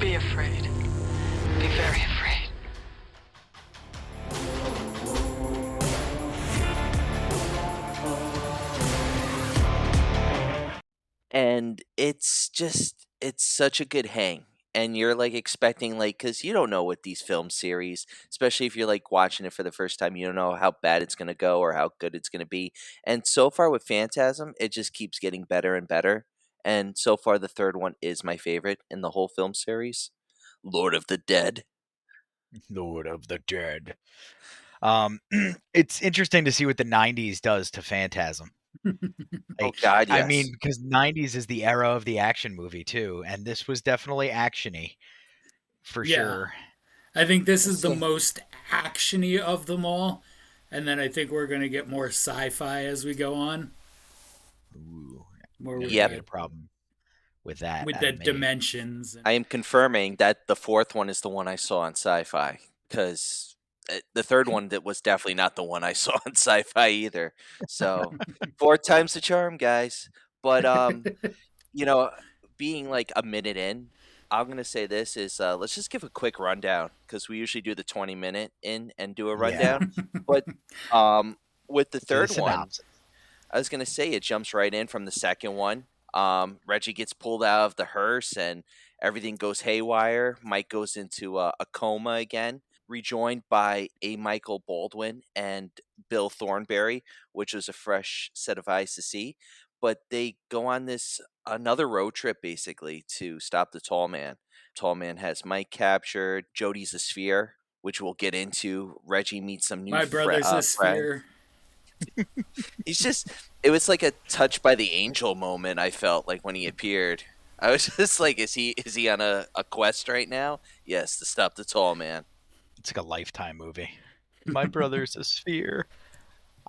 Be afraid. Be very afraid. And it's such a good hang. And you're like expecting, like, because you don't know what these film series, especially if you're like watching it for the first time, you don't know how bad it's going to go or how good it's going to be. And so far with Phantasm, it just keeps getting better and better. And so far, the third one is my favorite in the whole film series, Lord of the Dead. Lord of the Dead. It's interesting to see what the 90s does to Phantasm. Oh God, I mean, yes. because 90s is the era of the action movie too, and this was definitely actiony for Yeah. sure. I think this is the So- most actiony of them all. And then I think we're going to get more sci-fi as we go on. Ooh, More never with Yep. get a problem with that. with out the of me. dimensions. I am confirming that the fourth one is the one I saw on Sci-Fi, because the third one that was definitely not the one I saw on Sci-Fi either. So four times the charm, guys. But you know, being like a minute in, I'm gonna say this is let's just give a quick rundown, because we usually do the 20-minute in and do a Yeah. rundown. But um, with the Do the third one, synopsis. I was gonna say it jumps right in from the second one. Reggie gets pulled out of the hearse and everything goes haywire. Mike goes into a coma again, rejoined by A. Michael Baldwin and Bill Thornberry, which was a fresh set of eyes to see. But they go on this another road trip basically to stop the tall man. Tall man has Mike captured. Jody's a sphere, which we'll get into. Reggie meets some new My brother's a friend. sphere. He's just, it was like a touch by the angel moment, I felt like when he appeared. I was just like, is he on a quest right now? Yes, to stop the tall man. It's like a Lifetime movie. My brother's a sphere.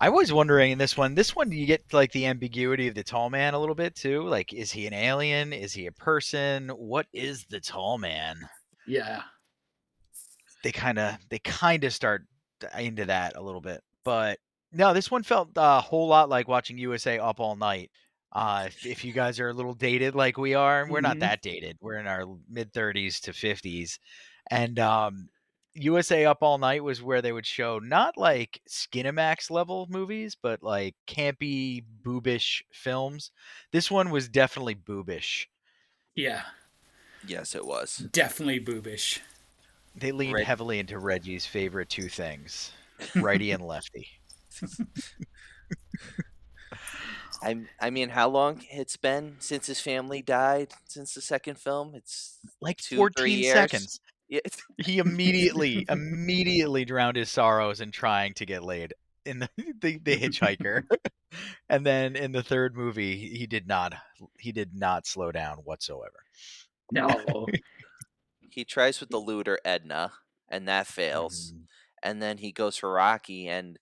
I was wondering in this one, you get like the ambiguity of the tall man a little bit too. Like, is he an alien? Is he a person? What is the tall man? Yeah. They kind of start into that a little bit, but no, this one felt a whole lot like watching USA Up All Night. If you guys are a little dated like we are, we're not that dated. We're in our mid 30s to 50s, and USA Up All Night was where they would show not like Skinamax level movies, but like campy, boobish films. This one was definitely boobish. Yeah. Yes, it was. Definitely boobish. They leaned Red. heavily into Reggie's favorite two things, righty and lefty. I mean, how long it's been since his family died since the second film? It's Like 2-3 14 years. seconds. Yeah. He immediately drowned his sorrows in trying to get laid in the hitchhiker. And then in the third movie, he did not slow down whatsoever. No. He tries with the looter Edna, and that fails. Mhm. And then he goes for Rocky, and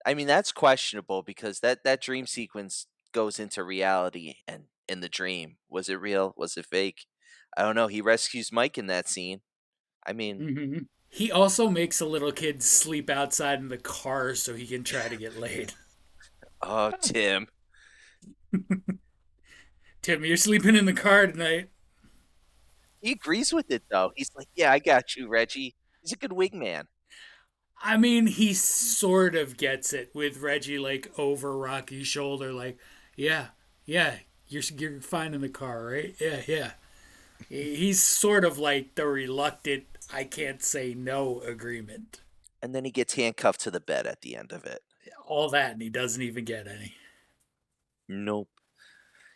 I mean that's questionable, because that dream sequence goes into reality, and in the dream, was it real? Was it fake? I don't know. He rescues Mike in that scene. I mean, Hmm. He also makes a little kid sleep outside in the car so he can try to get laid. oh, Tim. Tim, you're sleeping in the car tonight. He agrees with it though. He's like, "Yeah, I got you, Reggie." He's a good wingman. I mean, he sort of gets it with Reggie like over Rocky's shoulder, like, yeah, yeah, you're fine in the car, right? Yeah, yeah. He's sort of like the reluctant, I can't say no agreement. And then he gets handcuffed to the bed at the end of it. All that, and he doesn't even get any. Nope.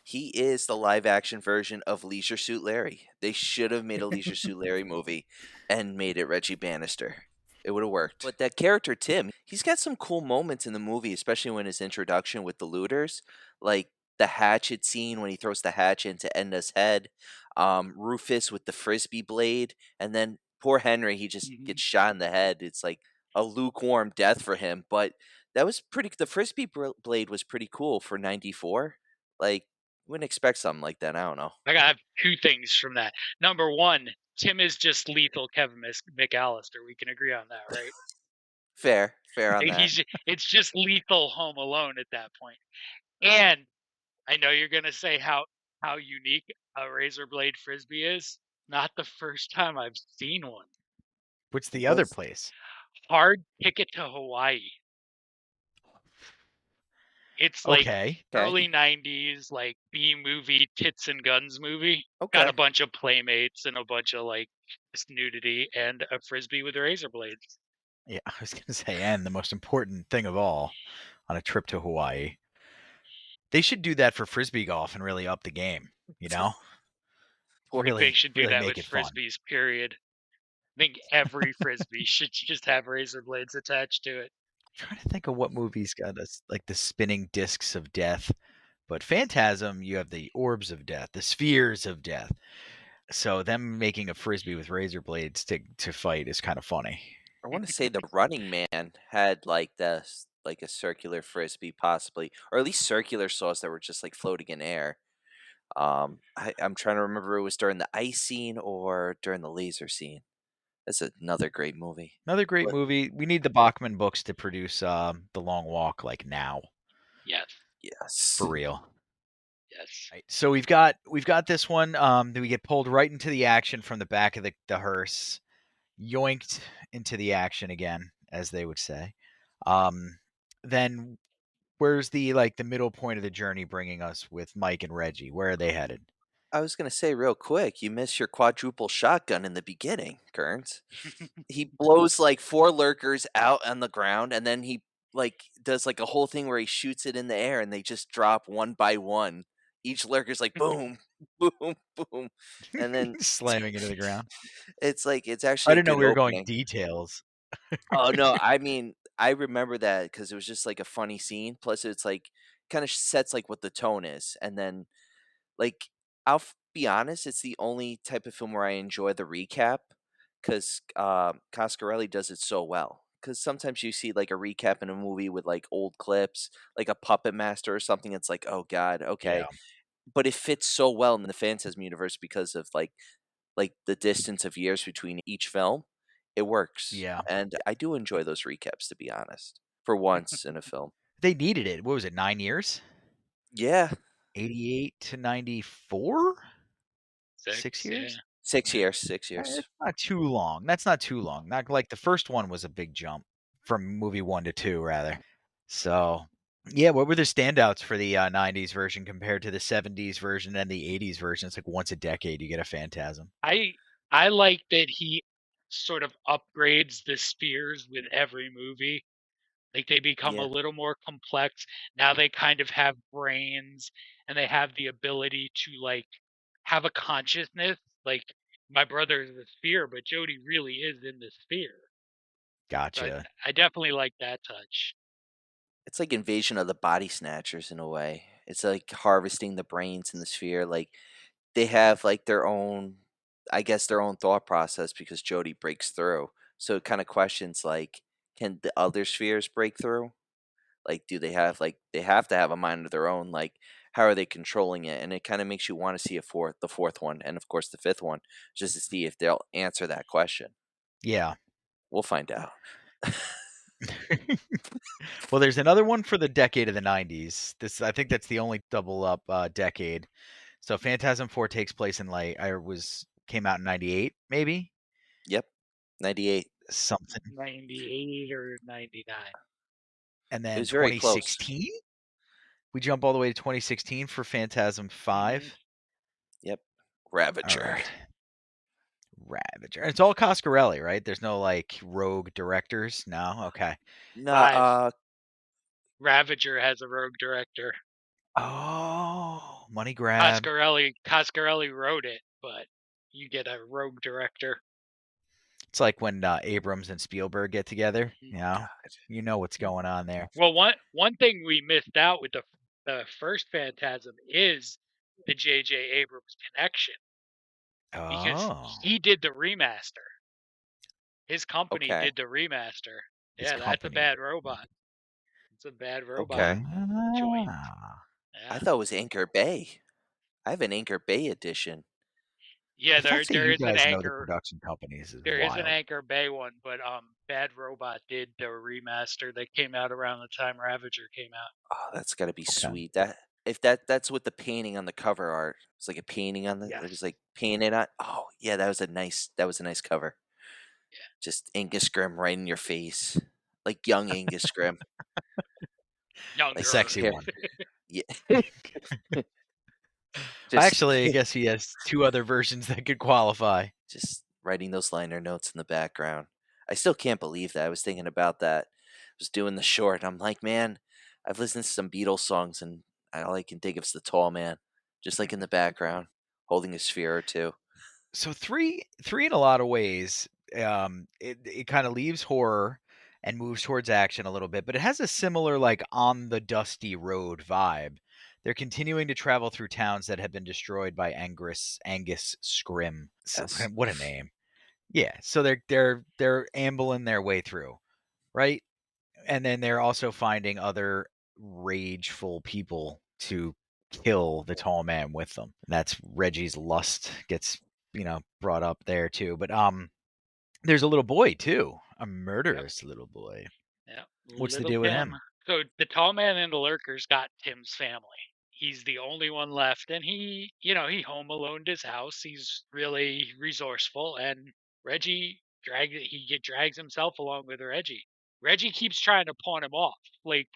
He is the live action version of Leisure Suit Larry. They should have made a Leisure Suit Larry movie and made it Reggie Bannister. It would have worked. But that character, Tim, he's got some cool moments in the movie, especially when his introduction with the looters. Like the hatchet scene when he throws the hatchet into Edna's head. Rufus with the frisbee blade. And then poor Henry, he just Mhm. gets shot in the head. It's like a lukewarm death for him. But that was pretty, the frisbee blade was pretty cool for 94. Like, wouldn't expect something like that. I don't know. I got two things from that. Number one, Tim is just lethal Kevin McAllister. We can agree on that, right? Fair on that. It's just lethal Home Alone at that point. And I know you're gonna say how unique a razor blade frisbee is. not the first time I've seen one. What's the other What's- place? Hard Ticket to Hawaii. It's like Okay. early 90s, like B-movie, tits and guns movie. Okay. Got a bunch of playmates and a bunch of like just nudity and a frisbee with razor blades. Yeah, I was gonna say, and the most important thing of all, on a trip to Hawaii, they should do that for frisbee golf and really up the game. You know, I think really, they should do really that make with it fun. frisbees, period. I think every frisbee should just have razor blades attached to it. I'm trying to think of what movies got us like the spinning discs of death, but Phantasm, you have the orbs of death, the spheres of death. So them making a frisbee with razor blades to fight is kind of funny. I want to say the Running Man had like this, like a circular frisbee, possibly, or at least circular saws that were just like floating in air. I'm trying to remember if it was during the ice scene or during the laser scene. That's another great movie. Another great But- movie. We need the Bachman books to produce The Long Walk like now, Yes, Yes. for real. yes. Right. So we've got this one. We get pulled right into the action from the back of the hearse, yoinked into the action again, as they would say. Then where's the middle point of the journey bringing us with Mike and Reggie? Where are they headed? I was gonna say real quick, you missed your quadruple shotgun in the beginning, Kearns. He blows like 4 lurkers out on the ground, and then he like does like a whole thing where he shoots it in the air, and they just drop one by one. Each lurker's like boom, boom, boom, and then Slamming into the ground. it's like it's I actually a didn't know good we were going opening. details. Oh no, I mean I remember that because it was just like a funny scene. Plus, it's like kind of sets like what the tone is, and then like be honest, it's the only type of film where I enjoy the recap because Coscarelli does it so well. Because sometimes you see like a recap in a movie with like old clips, like a Puppet Master or something. It's like, oh god, okay, Yeah. but it fits so well in the Phantasm universe because of like the distance of years between each film. It works, Yeah. and I do enjoy those recaps, to be honest, for once in a film. They needed it. What was it? 9 years? Yeah, 88 to 94? 6 Yeah. years? 6 years, 6 years. That's not too long. That's not too long. Not like the first one was a big jump from movie 1 to 2, rather. So, yeah, what were the standouts for the 90s version compared to the 70s version and the 80s version? It's like once a decade you get a Phantasm. I like that he sort of upgrades the spheres with every movie. Like they become Yeah. a little more complex. Now they kind of have brains and they have the ability to like have a consciousness. Like my brother is the sphere, but Jody really is in the sphere. So Gotcha. I definitely like that touch. It's like Invasion of the Body Snatchers in a way. It's like harvesting the brains in the sphere. Like they have like their own, I guess, their own thought process because Jody breaks through. So it kind of questions like, can the other spheres break through? Like, do they have like they have to have a mind of their own? Like, how are they controlling it? And it kind of makes you want to see the fourth one, and of course the fifth one, just to see if they'll answer that question. Yeah. We'll find out. Well, there's another one for the decade of the 90s. I think that's the only double up decade. So Phantasm 4 takes place in came out in 98, maybe? Yep, 98. Something. 98 or 99. And It then was very close. 2016? We jump all the way to 2016 for Phantasm 5. Yep, All Ravager. right. Ravager. It's all Coscarelli, right? There's no like rogue directors. No, okay. No, Five. Ravager has a rogue director. Oh, money grab. Coscarelli wrote it, but you get a rogue director. It's like when Abrams and Spielberg get together. Mhm. You know, you know what's going on there. Well, one thing we missed out with the first Phantasm is the J.J. Abrams connection because Oh, he did the remaster. His company Okay. did the remaster. His Yeah, that's a company. bad robot. It's a bad robot Okay. joint. Ah. Yeah. I thought it was Anchor Bay. I have an Anchor Bay edition. Yeah, The fact that there you is an guys know the Anchor. production companies is There is wild. an Anchor Bay one, but Bad Robot did the remaster that came out around the time Ravager came out. Oh, that's got to be Okay. sweet. That If that's what the painting on the cover art. It's like a painting on the. Yes. It was like painted on. Oh yeah, that was a nice cover. Just Angus Grim right in your face, like young Angus Grim, Younger. like Sexy here. one. Yeah, Actually, I just guess he has two other versions that could qualify. just writing those liner notes in the background. I still can't believe that. I was thinking about that. I was doing the short. I'm like, man, I've listened to some Beatles songs, and all I can think of is the tall man, just like in the background, holding a sphere or two. So three in a lot of ways, it kind of leaves horror and moves towards action a little bit, but it has a similar like on the dusty road vibe. They're continuing to travel through towns that have been destroyed by Angus Scrim. So, Yes. what a name. Yeah, so they're ambling their way through, right? And then they're also finding other rageful people to kill the tall man with them. That's Reggie's lust gets, brought up there too. But there's a little boy too, a murderous little boy. Yeah. What's the Little deal with Tim. him? So the tall man and the lurkers got Tim's family. He's the only one left, and he home aloned his house. He's really resourceful, and Reggie drags himself along with Reggie. Reggie keeps trying to pawn him off. Like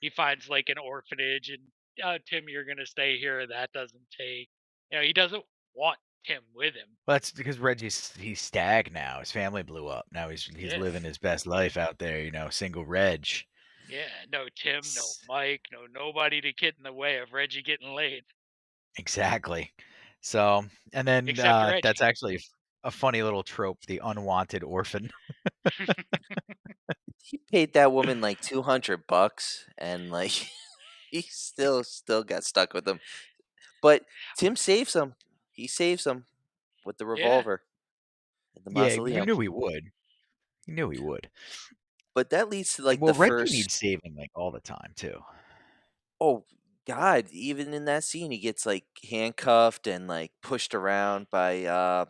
he finds like an orphanage, and Tim, you're gonna stay here. That doesn't take. He doesn't want Tim with him. Well, that's because he's stag now. His family blew up. Now he's Yeah. living his best life out there, single Reg. Yeah, no Tim, no Mike, no nobody to get in the way of Reggie getting laid. Exactly. So, and then Except Reggie. that's actually a funny little trope, the unwanted orphan. He paid that woman like $200, and like he still got stuck with him. But Tim saves him. He saves him with the Yeah. revolver in the Yeah, you mausoleum. knew he would. You knew he would. But that leads to like Well, the Reggie first. needs saving like all the time too. Oh God! Even in that scene, he gets like handcuffed and like pushed around by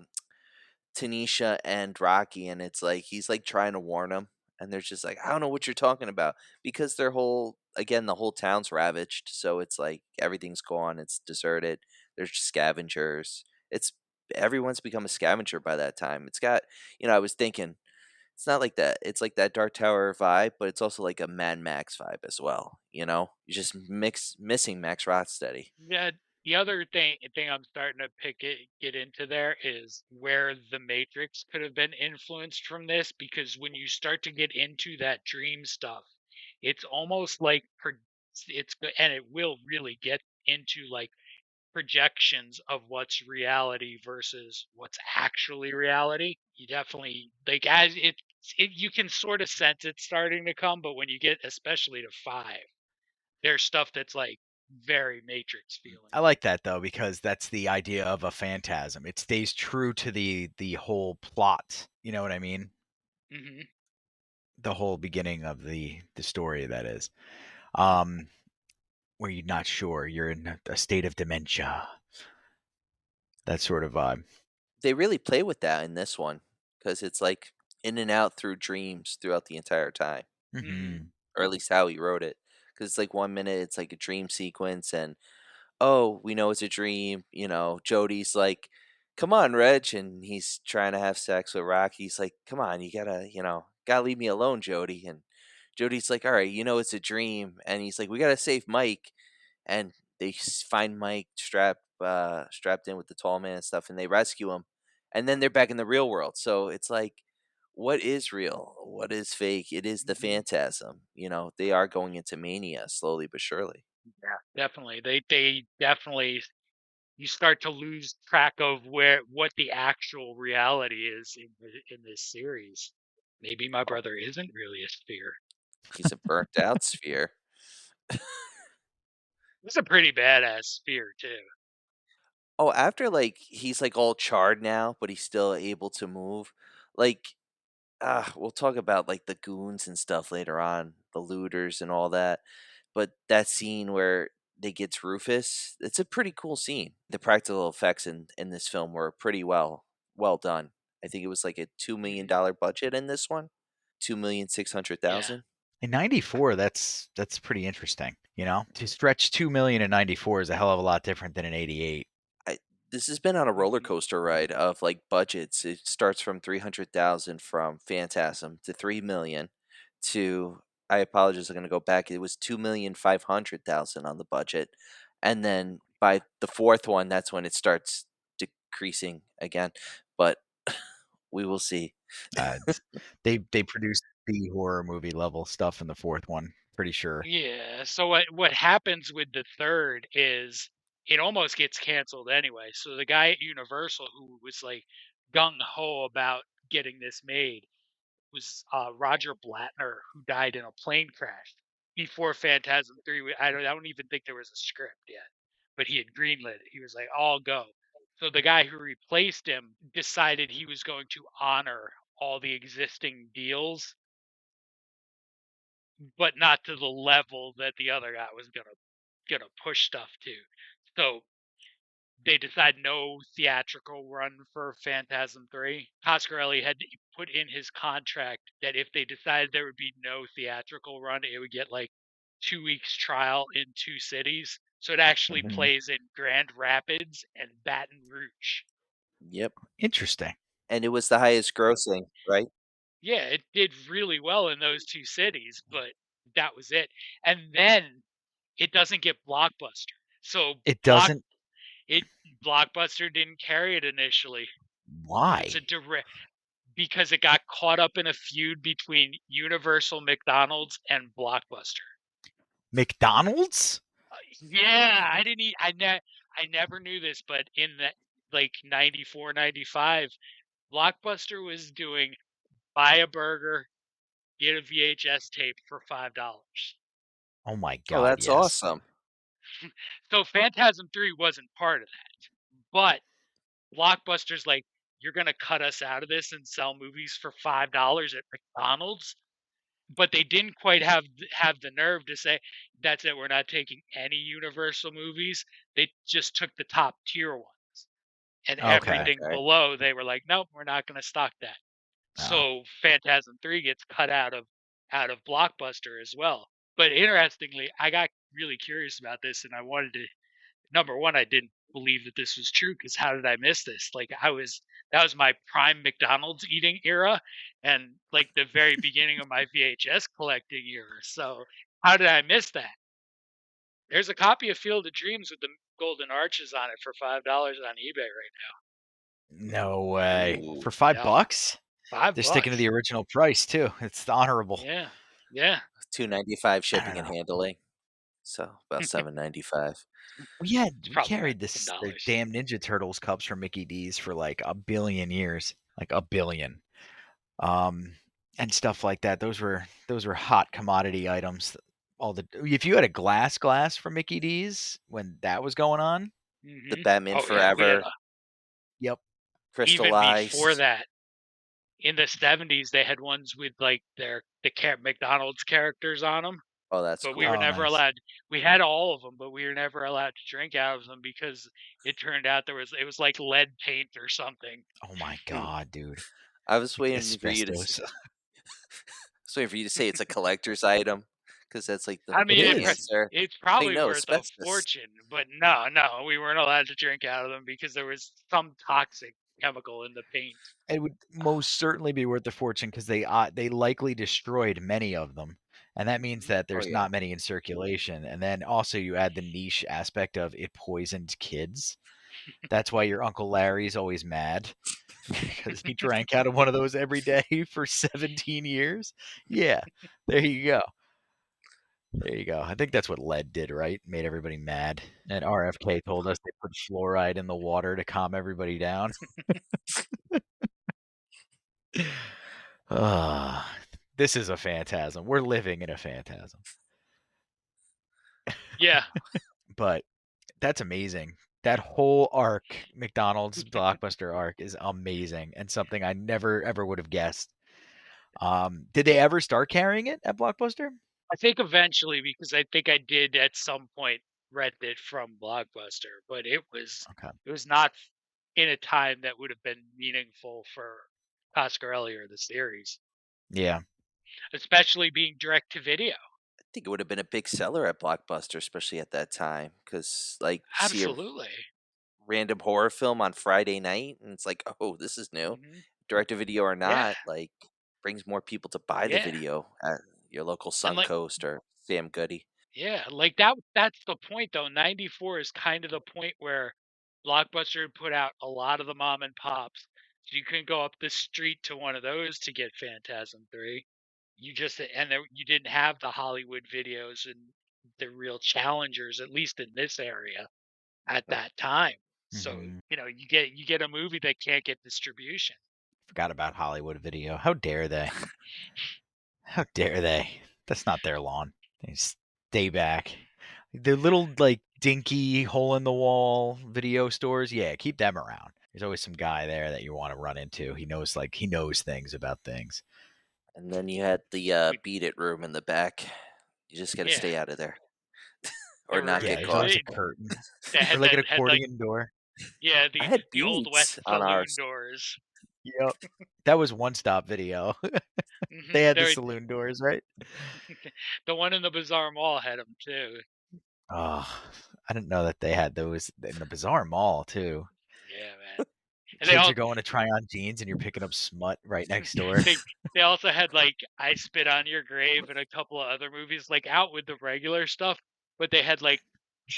Tanisha and Rocky, and it's like he's like trying to warn them, and they're just like, I don't know what you're talking about, because their whole the whole town's ravaged, so it's like everything's gone, it's deserted. There's just scavengers. It's Everyone's become a scavenger by that time. It's got I was thinking it's not like that. It's like that Dark Tower vibe, but it's also like a Mad Max vibe as well. You're just missing Max Rocksteady. Yeah. The other thing I'm starting to get into there is where the Matrix could have been influenced from this, because when you start to get into that dream stuff, it's almost like and it will really get into like projections of what's reality versus what's actually reality. You definitely like as you can sort of sense it starting to come, but when you get especially to 5, there's stuff that's like very Matrix feeling. I like that though because that's the idea of a phantasm. It stays true to the whole plot. You know what I mean? Mm-hmm. The whole beginning of the story, that is. Where you're not sure, you're in a state of dementia. That sort of vibe. They really play with that in this one because it's like in and out through dreams throughout the entire time, Mm-hmm. or at least how he wrote it. Because it's like 1 minute it's like a dream sequence, and oh, we know it's a dream. Jody's like, come on, Reg, and he's trying to have sex with Rocky. He's like, come on, you gotta leave me alone, Jody. And Jody's like, all right, it's a dream, and he's like, we gotta save Mike, and they find Mike strapped in with the tall man and stuff, and they rescue him, and then they're back in the real world. So it's like, what is real? What is fake? It is the phantasm. They are going into mania slowly but surely. Yeah, definitely. They definitely, you start to lose track of what the actual reality is in this series. Maybe my brother isn't really a sphere. He's a burnt out sphere. It's a pretty badass sphere too. Oh, after like he's like all charred now, but he's still able to move. Like, we'll talk about like the goons and stuff later on, the looters and all that. But that scene where they gets Rufus, it's a pretty cool scene. The practical effects in this film were pretty well done. I think it was like a $2 million budget in this one, Yeah. 2,600,000. In 94, that's pretty interesting. You know, to stretch 2 million in 94 is a hell of a lot different than in 88. This has been on a roller coaster ride of like budgets. It starts from 300,000 from Phantasm to 3 million to, I apologize, I'm going to go back. It was 2,500,000 on the budget, and then by the fourth one, that's when it starts decreasing again. But we will see. They produced the horror movie level stuff in the fourth one, pretty sure. Yeah. So what happens with the third is it almost gets canceled anyway. So the guy at Universal who was like gung ho about getting this made was Roger Blattner, who died in a plane crash before Phantasm 3. I don't even think there was a script yet, but he had greenlit it. He was like, "I'll go." So the guy who replaced him decided he was going to honor all the existing deals, but not to the level that the other guy was gonna push stuff to. So they decide no theatrical run for Phantasm 3. Coscarelli had to put in his contract that if they decided there would be no theatrical run, it would get like 2 weeks trial in 2 cities. So it actually Mhm. plays in Grand Rapids and Baton Rouge. Yep. Interesting. And it was the highest grossing, right? Yeah, it did really well in those 2 cities, but that was it. And then it doesn't get Blockbuster. So It doesn't. Blockbuster didn't carry it initially. Why? It's a direct because it got caught up in a feud between Universal, McDonald's, and Blockbuster. McDonald's? Yeah, I never knew this, but in the like 94, 95, Blockbuster was doing buy a burger, get a VHS tape for $5. Oh my Oh, God! that's Yes. awesome. So Phantasm 3 wasn't part of that. But Blockbuster's like, you're gonna cut us out of this and sell movies for $5 at McDonald's? But they didn't quite have the nerve to say, "That's it, we're not taking any Universal movies." They just took the top tier ones, and Okay. everything Okay. below, they were like, "Nope, we're not gonna stock that." Oh. So Phantasm 3 gets cut out of Blockbuster as well. But interestingly, I got really curious about this, and I wanted to number one, I didn't believe that this was true because how did I miss this? Like that was my prime McDonald's eating era and like the very beginning of my VHS collecting era. So how did I miss that? There's a copy of Field of Dreams with the golden arches on it for $5 on eBay right No way. Ooh. For $5? now. Yeah, They're $5. sticking to the original price too. It's honorable. Yeah, yeah. $2.95 I shipping don't and know. handling. So about $7.95. Yeah, It's we probably around carried the $10. damn Ninja Turtles cups from Mickey D's for like a billion years, like a billion, and stuff like that. Those were hot commodity items. All the if you had a glass from Mickey D's when that was going on, The Hmm. Batman Oh yeah, we had Forever, yep, even before crystallized. that. In the 70s they had ones with like the McDonald's characters on them, Oh, that's but we were cool. oh never nice. allowed. We had all of them, but we were never allowed to drink out of them because it turned out it was like lead paint or something. Oh my God, dude, I was like waiting for you to. asbestos. I was waiting for you to say it's a collector's item, because that's like I the It mean, big is. answer. it's Hey, probably no, worth a asbestos. fortune, but no, we weren't allowed to drink out of them because there was some toxic chemical in the paint. It would most certainly be worth a fortune because they likely destroyed many of them, and that means that Oh there's yeah. not many in circulation. And then also you add the niche aspect of it poisoned kids. That's why your Uncle Larry's always mad because he drank out of one of those every day for 17 years. Yeah, there you go. There you go. I think that's what lead did, right? Made everybody mad. And RFK told us they put fluoride in the water to calm everybody down. Ah, this is a phantasm. We're living in a phantasm. Yeah, But that's amazing. That whole arc, McDonald's blockbuster arc, is amazing and something I never ever would have guessed. Did they ever start carrying it at Blockbuster? I think eventually because I think I did at some point rent it from Blockbuster, but Okay. it was not in a time that would have been meaningful for Coscarelli or the series. Yeah. especially being direct to video. I think it would have been a big seller at Blockbuster, especially at that time, because like see a Absolutely. random horror film on Friday night, and it's like, oh, this is new. Hmm. Direct to video or Yeah, not, like brings more people to buy the yeah, video at your local and like Suncoast or Sam Goody. yeah, like that's the point though. 94 is kind of the point where Blockbuster put out a lot of the mom and pops. So you couldn't go up the street to one of those to get Phantasm 3. You didn't have the Hollywood videos and the real challengers, at least in this area at that time. So, Mhm. you get a movie that can't get distribution. Forgot about Hollywood Video. How dare they? How dare they? That's not their lawn. They stay back. The little like dinky hole in the wall video stores, yeah, keep them around. There's always some guy there that you want to run into. He knows things about things. And then you had the Beat It room in the back. You just got to Yeah, stay out of there they or not were Yeah, get there's caught. always a they, curtain they or had like that an had like accordion door. yeah, I the had the old West beads on saloon ours. doors. Yep. That was One Stop Video. They Hmm. had the saloon doors, right? The one in the Bazaar Mall had them too. Oh, I didn't know that they had those in the Bazaar Mall too. Yeah, man. And they Kids all are going to try on jeans and you're picking up smut right next door. they they also had like I Spit on Your Grave and a couple of other movies like out with the regular stuff, but they had like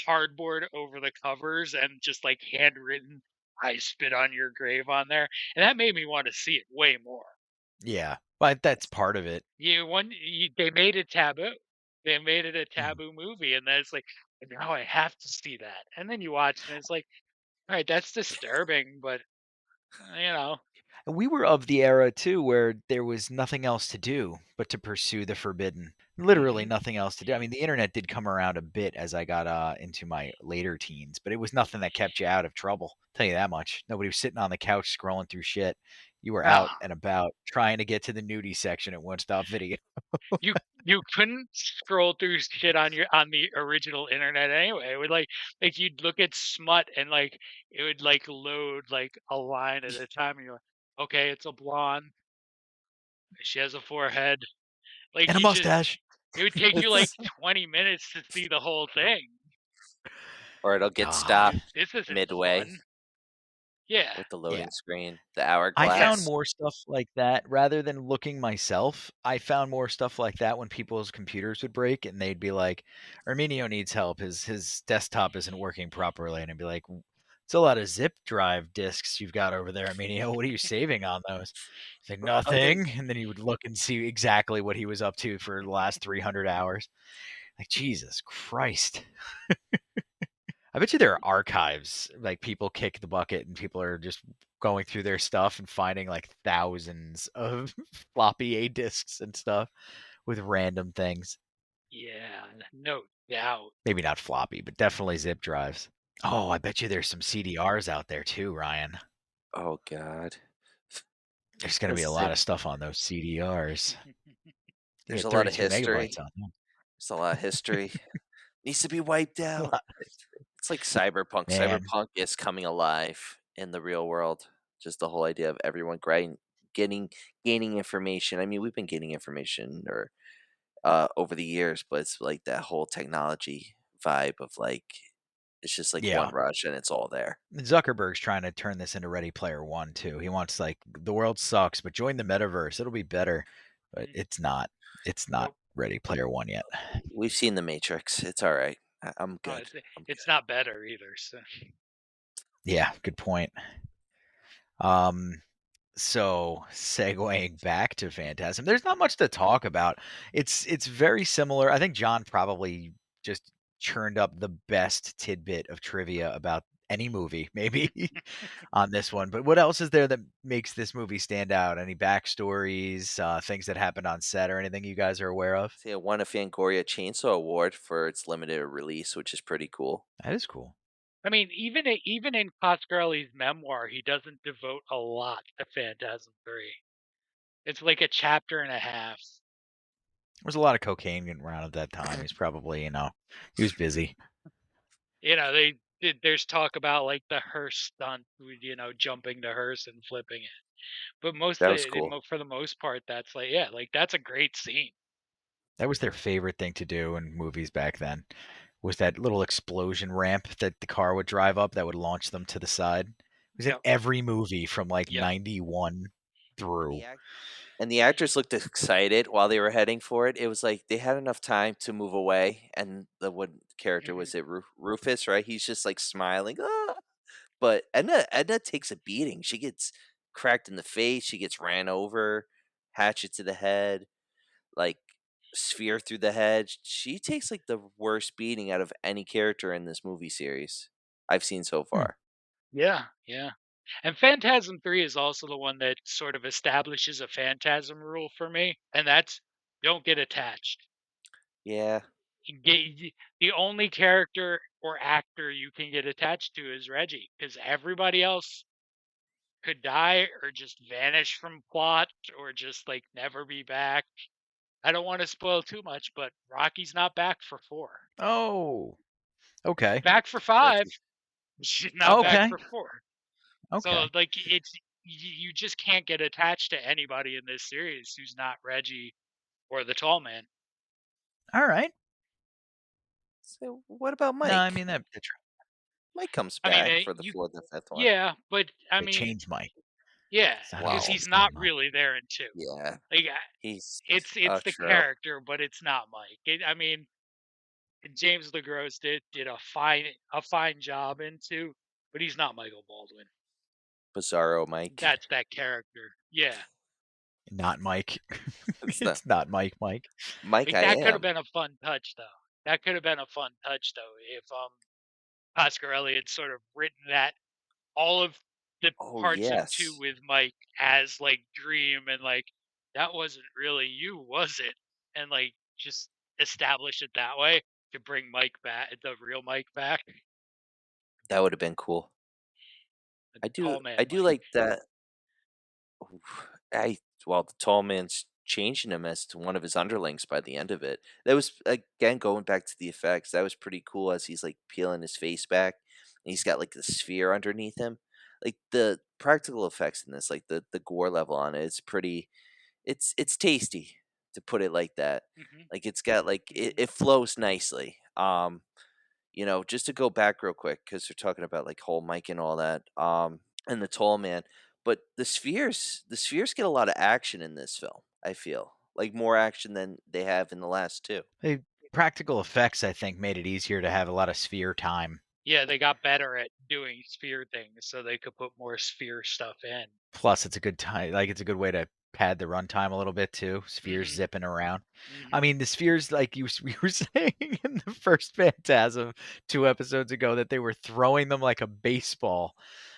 cardboard over the covers and just like handwritten I Spit on Your Grave on there. And that made me want to see it way more. Yeah, but that's part of it. They made it taboo. They made it a Mhm. taboo movie, and then it's like now I have to see that. And then you watch it, and it's like, all right, that's disturbing, but you know, And we were of the era too where there was nothing else to do but to pursue the forbidden. Literally hmm nothing else to do. I mean, the internet did come around a bit as I got into my later teens, but it was nothing that kept you out of trouble. Tell you that much. Nobody was sitting on the couch scrolling through shit. You were no, out and about trying to get to the nudie section at One Stop Video. you you couldn't scroll through shit on the original internet anyway. It would like you'd look at smut and like it would like load like a line at a time, and you're like, okay, it's a blonde. She has a forehead. Like And a you just mustache. it would take you like It's 20 minutes to see the whole thing. Or it'll get God. stopped This isn't midway fun. Yeah. with the Yeah. loading screen, the I found hourglass. more stuff like that rather than looking myself. I found more stuff like that when people's computers would break and they'd be like, Arminio needs help. His desktop isn't working properly. And I'd be like, it's a lot of zip drive disks you've got over there, Arminio. What are you saving on those? He's like, Are they nothing. And then he would look and see exactly what he was up to for the last 300 hours. Like, Jesus Christ. I bet you there are archives, like people kick the bucket and people are just going through their stuff and finding like thousands of floppy A disks and stuff with random things. Yeah, no doubt. Maybe not floppy, but definitely zip drives. Oh, I bet you there's some CDRs out there too, Ryan. Oh God. There's going to be a This lot thing. of stuff on those CDRs. You There's get a lot of 32 history. megabytes on them. There's a lot of history. Needs to be wiped A out. lot. It's like cyberpunk. Man, Cyberpunk is coming alive in the real world. Just the whole idea of everyone getting gaining information. I mean, we've been gaining information or over the years, but it's like that whole technology vibe of like it's just like yeah. one rush and it's all there. Zuckerberg's trying to turn this into Ready Player One too. He wants like the world sucks, but join the metaverse. It'll be better. But it's not. It's not Nope. Ready Player One yet. We've seen the Matrix. It's all right. I'm Oh, good. I'm it's good. not better either. So Yeah, good point. So segueing back to Phantasm, there's not much to talk about. It's very similar. I think John probably just churned up the best tidbit of trivia about any movie, maybe on this one. But what else is there that makes this movie stand out? Any backstories, things that happened on set, or anything you guys are aware of? See, it won a Fangoria Chainsaw Award for its limited release, which is pretty cool. That is cool. I mean, even in Coscarelli's memoir, he doesn't devote a lot to Phantasm 3. It's like a chapter and a half. There was a lot of cocaine getting around at that time. He's probably, he was busy. There's talk about like the hearse stunt, with, jumping the hearse and flipping it. But That was cool. for the most part, that's like, yeah, like that's a great scene. That was their favorite thing to do in movies back then. Was that little explosion ramp that the car would drive up that would launch them to the side. It was in Yep. every movie from like Yep. 91 through. And the actors looked excited while they were heading for it. It was like they had enough time to move away, and the one character Mhm. was it Rufus, right? He's just like smiling. Ah! But Edna takes a beating. She gets cracked in the face. She gets ran over, hatchet to the head, like sphere through the head. She takes like the worst beating out of any character in this movie series I've seen so far. Yeah, yeah. And Phantasm 3 is also the one that sort of establishes a phantasm rule for me, and that's don't get attached. Yeah, The only character or actor you can get attached to is Reggie, because everybody else could die or just vanish from plot or just like never be back. I don't want to spoil too much, but Rocky's not back for 4. Oh, okay. Back for 5. that's She's not back Okay. for 4. So Okay. like you just can't get attached to anybody in this series who's not Reggie or the tall man. All right. so. What about No, I Mike? mean that's Mike comes I mean, back for the you fourth and fifth one. yeah, but I they mean, changed Mike. yeah, It's not because always Wow. the he's same not Mike. really there in 2. Yeah, Like he's it's the true. character, but it's not Mike. I mean, James LeGros did a fine job in 2, but he's not Michael Baldwin. Bizarro Mike. That's that character. Yeah, Not Mike. It's not It's not Mike. Mike. Mike. like I that could have am. been a fun touch though. That could have been a fun touch though if Coscarelli had sort of written that all of the Oh parts of 2 yes, with Mike as like Dream and like that wasn't really you, was it? And like just establish it that way to bring Mike back, the real Mike back, that would have been cool. the I do. tall man I do Mike. like that. I well, the tall man's changing him as to one of his underlings by the end of it. That was again going back to the effects. That was pretty cool as he's like peeling his face back, and he's got like the sphere underneath him. Like the practical effects in this, like the gore level on it, it's pretty. It's tasty to put it like that. Hmm. Like it's got like Hmm. it flows nicely. Just to go back real quick because we're talking about like whole Mike and all that. And the tall man. But the spheres get a lot of action in this film, I feel. Like more action than they have in the last two. They practical effects, I think, made it easier to have a lot of sphere time. Yeah, they got better at doing sphere things so they could put more sphere stuff in. Plus, it's a good time. Like it's a good way to pad the runtime a little bit too. Spheres Hmm. zipping around. I Hmm. mean, the spheres, like you were saying in the first Phantasm 2 episodes ago, that they were throwing them like a baseball.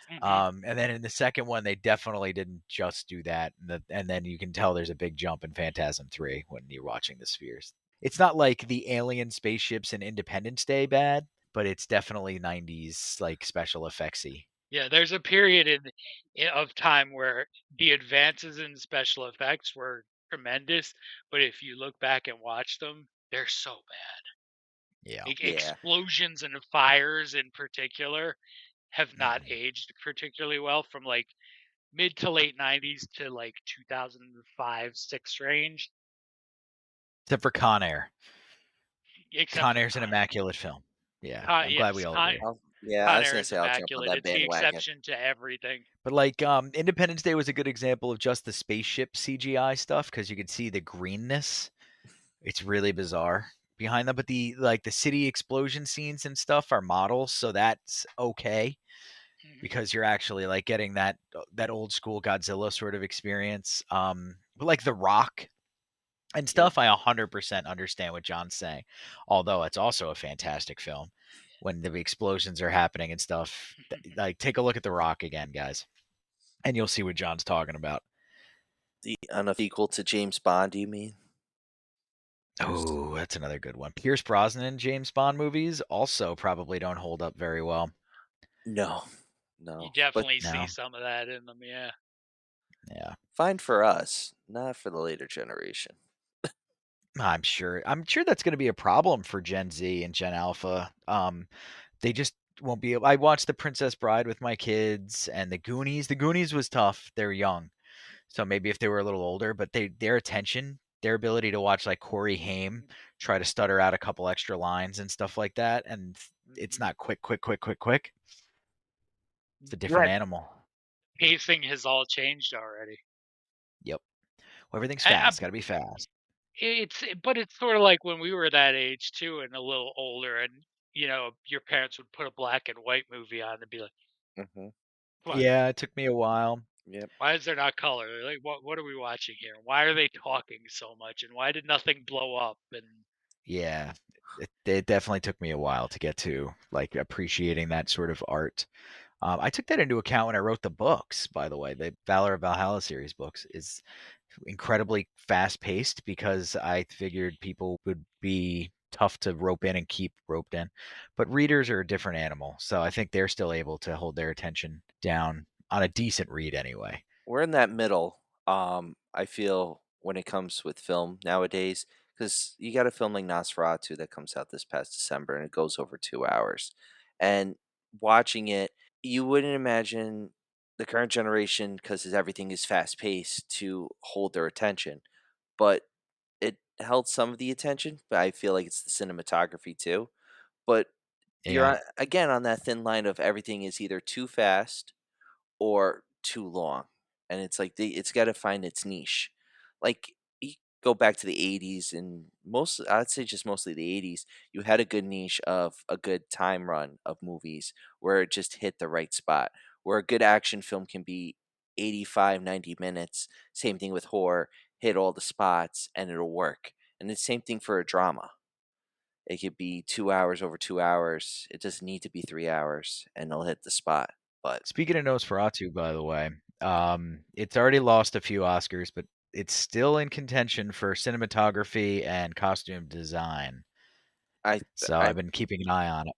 Hmm. And then in the second one, they definitely didn't just do that. And then you can tell there's a big jump in Phantasm 3 when you're watching the spheres. It's not like the alien spaceships in Independence Day bad, but it's definitely 90s like special effectsy. Yeah, there's a period of time where the advances in special effects were tremendous, but if you look back and watch them, they're so bad. Yeah. Like Yeah. explosions and fires in particular have not Mhm. aged particularly well from like mid to late 90s to like 2005, 6 range, Except for Con Air. except Con for Air's an Con Air. immaculate film. Yeah, I'm glad we Yes, all agree. Yeah, I Con was Air gonna is say I'll jump on immaculate. that It's the bandwagon. exception to everything. But like Independence Day was a good example of just the spaceship CGI stuff because you could see the greenness. It's really bizarre behind them. But the city explosion scenes and stuff are models, so that's okay Mhm. because you're actually like getting that old school Godzilla sort of experience. But like The Rock and Yep. stuff, I 100% understand what John's saying. Although it's also a fantastic film when the explosions are happening and stuff. Like take a look at The Rock again, guys, and you'll see what John's talking about. The unequal to James Bond, you mean? Oh, that's another good one. Pierce Brosnan James Bond movies also probably don't hold up very well. No. You No. But definitely see No. some of that in them, yeah. Yeah. fine for us, not for the later generation. I'm sure that's going to be a problem for Gen Z and Gen Alpha. They just won't be able. I watched The Princess Bride with my kids and The Goonies. The Goonies was tough. They're young. So maybe if they were a little older, but their attention, their ability to watch like Corey Haim try to stutter out a couple extra lines and stuff like that, and it's not quick, quick, quick, quick, quick. It's a different Right. animal. Pacing has all changed already. Yep. Well, everything's I, fast. Got to be fast. but it's sort of like when we were that age too, and a little older, and your parents would put a black and white movie on and be like, Mm-hmm. "What? Yeah, it took me a while. Yep. Why is there not color? Like, what are we watching here? Why are they talking so much? And why did nothing blow up?" And Yeah, it definitely took me a while to get to like appreciating that sort of art. I took that into account when I wrote the books. By the way, the Valor of Valhalla series books is incredibly fast paced because I figured people would be tough to rope in and keep roped in. But readers are a different animal, so I think they're still able to hold their attention down on a decent read anyway. We're in that middle. I feel when it comes with film nowadays, because you got a film like Nosferatu that comes out this past December, and it goes over 2 hours. And watching it, you wouldn't imagine the current generation, because everything is fast paced, to hold their attention. But it held some of the attention. But I feel like it's the cinematography too. But you're Yeah. again on that thin line of everything is either too fast or too long. And it's like it's got to find its niche. Like you go back to the 80s, and I'd say just mostly the 80s, you had a good niche of a good time run of movies where it just hit the right spot. Where a good action film can be 85, 90 minutes. Same thing with horror, hit all the spots and it'll work. And the same thing for a drama. It could be 2 hours over 2 hours. It doesn't need to be 3 hours, and they'll hit the spot. But Speaking of Nosferatu, by the way, it's already lost a few Oscars, but it's still in contention for cinematography and costume design. I So I I've been keeping an eye on it.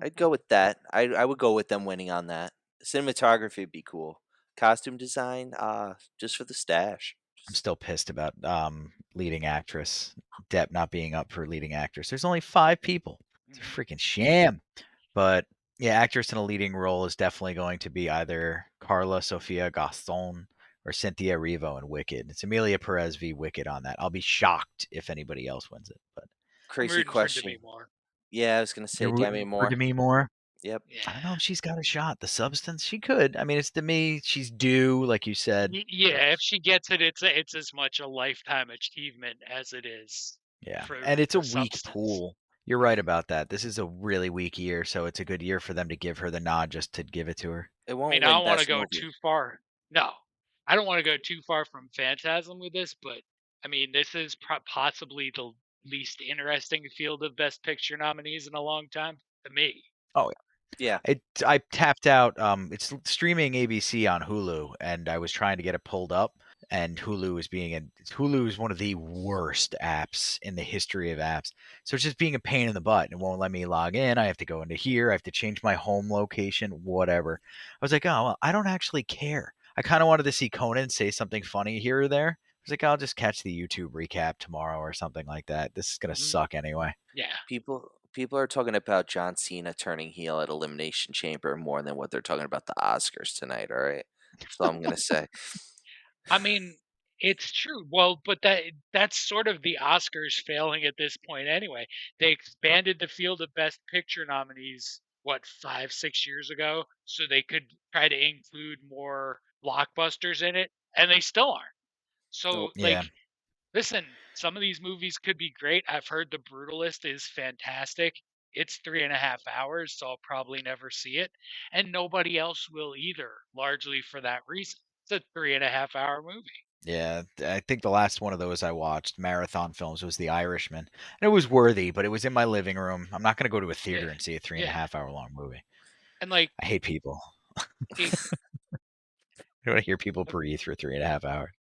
I'd go with that. I would go with them winning on that. Cinematography would be cool. Costume design, just for the stash. I'm still pissed about leading actress Depp not being up for leading actress. There's only 5 people. It's a freaking sham. But yeah, actress in a leading role is definitely going to be either Carla Sofia Gaston or Cynthia Erivo in Wicked. It's Amelia Perez v. Wicked on that. I'll be shocked if anybody else wins it. But I'm Crazy rooting for Demi question. Moore. Yeah, I was gonna you're say Demi rooting for Moore. Demi Moore. Yep. Yeah. I don't know if she's got a shot. The substance, she could. I mean, it's Demi. She's due, like you said. Yeah, if she gets it, it's as much a lifetime achievement as it is Yeah, for and it's a for weak substance. pool. You're right about that. This is a really weak year, so it's a good year for them to give her the nod just to give it to her. It I won't mean, I win don't want to best go movie. too far. No, I don't want to go too far from Phantasm with this, but I mean, this is possibly the least interesting field of Best Picture nominees in a long time to me. Oh, Yeah. I tapped out. It's streaming ABC on Hulu, and I was trying to get it pulled up. And Hulu is one of the worst apps in the history of apps. So it's just being a pain in the butt. It won't let me log in. I have to go into here. I have to change my home location. Whatever. I was like, oh well, I don't actually care. I kind of wanted to see Conan say something funny here or there. I was like, I'll just catch the YouTube recap tomorrow or something like that. This is gonna suck anyway. Yeah. People are talking about John Cena turning heel at Elimination Chamber more than what they're talking about the Oscars tonight. All right. So I'm gonna say. I mean, it's true. Well, but that's sort of the Oscars failing at this point anyway. They expanded the field of Best Picture nominees, what, 5, 6 years ago, so they could try to include more blockbusters in it, and they still aren't. So, Nope. Yeah. like, listen, some of these movies could be great. I've heard The Brutalist is fantastic. It's 3.5 hours, so I'll probably never see it. And nobody else will either, largely for that reason. It's a 3.5 hour movie. Yeah, I think the last one of those I watched, marathon films, was The Irishman. And it was worthy, but it was in my living room. I'm not going to go to a Yeah. theater and see a three and a Yeah. half hour long movie. And like I hate people. it, I don't want to hear people breathe for 3.5 hours.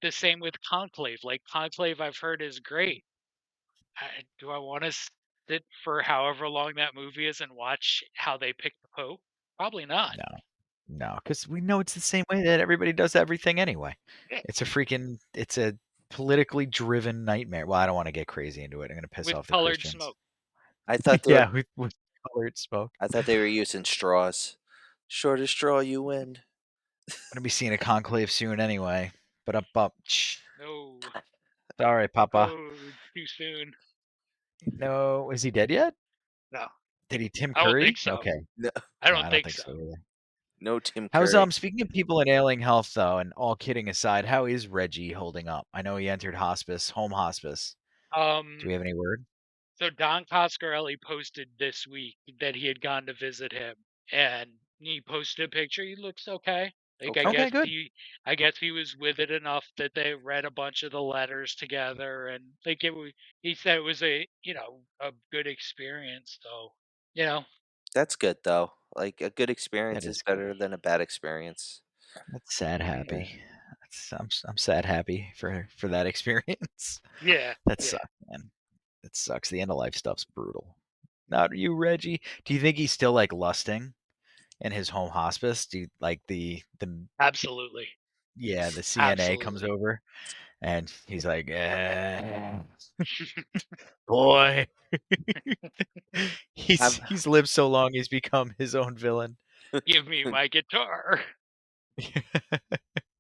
the same with Conclave. Like Conclave I've heard is great. Do I want to sit for however long that movie is and watch how they pick the Pope? Probably not. No, because we know it's the same way that everybody does everything anyway. Yeah. It's a politically driven nightmare. Well, I don't want to get crazy into it. I'm going to piss With off the colored Christians. smoke. I thought they were. Yeah, with colored smoke. I thought they were using straws. Shortest straw, you win. Gonna be seeing a conclave soon anyway. But up. No. Sorry, Papa. Oh, too soon. No, is he dead yet? No. Did he Tim I don't Curry? think so. Okay. No, I No, don't I don't think think so. so either. no Tim How's Curry. speaking of people in ailing health though, and all kidding aside, how is Reggie holding up? I know he entered hospice, home hospice. Do we have any word? So Don Coscarelli posted this week that he had gone to visit him, and he posted a picture. He looks okay. Like Okay. Okay, good. I guess he was with it enough that they read a bunch of the letters together, and like it was. He said it was a good experience. So you know, That's good though. Like a good That experience is is good. better than a bad experience. That's sad Yeah. happy. I'm sad happy for that experience. yeah, That yeah. sucks, man. It sucks. The end of life stuff's brutal. Not you, Reggie. Do you think he's still like lusting in his home hospice? Do you like the Absolutely, yeah, the CNA comes absolutely. over and he's like, boy. Have He's lived so long he's become his own villain. Give me my guitar.